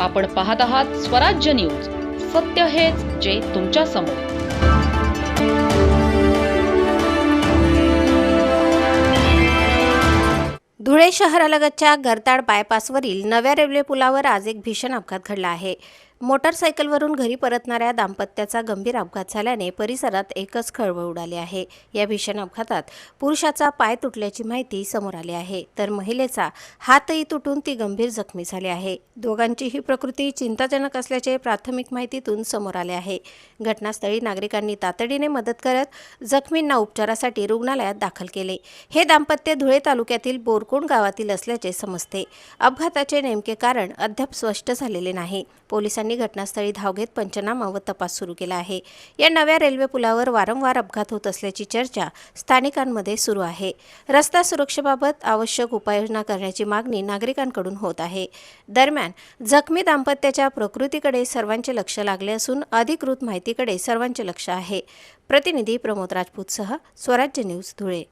आपण पाहत आहात स्वराज्य न्यूज. सत्य हेच जे तुमच्या समोर. धुळे शहरालगतच्या गरताड बायपासवरील नव्या रेल्वे पुलावर आज एक भीषण अपघात घडला आहे. मोटारसायकलवरून घरी परतणाऱ्या दाम्पत्याचा गंभीर अपघात झाल्याने परिसरात एकच खळबळ उडाली आहे. या भीषण अपघातात पुरुषाचा पाय तुटल्याची माहिती समोर आली आहे, तर महिलेचा हातही तुटून ती गंभीर जखमी झाली आहे. दोघांचीही प्रकृती चिंताजनक असल्याचे प्राथमिक माहितीतून समोर आले आहे. घटनास्थळी नागरिकांनी तातडीने मदत करत जखमींना उपचारासाठी रुग्णालयात दाखल केले. हे दाम्पत्य धुळे तालुक्यातील बोरकोण गावातील असल्याचे समजते. अपघाताचे नेमके कारण अद्याप स्पष्ट झालेले नाही. पोलिसांनी घटनास्थळी धाव घेत पंचनामा व तपास सुरू केला आहे. या नव्या रेल्वे पुलावर वारंवार अपघात होत असल्याची चर्चा स्थानिकांमध्ये सुरू आहे. रस्ता सुरक्षेबाबत आवश्यक उपाययोजना करण्याची मागणी नागरिकांकडून होत आहे. दरम्यान जखमी दाम्पत्याच्या प्रकृतीकडे सर्वांचे लक्ष लागले असून अधिकृत माहितीकडे सर्वांचे लक्ष आहे. प्रतिनिधी प्रमोद राजपूतसह स्वराज्य न्यूज धुळे.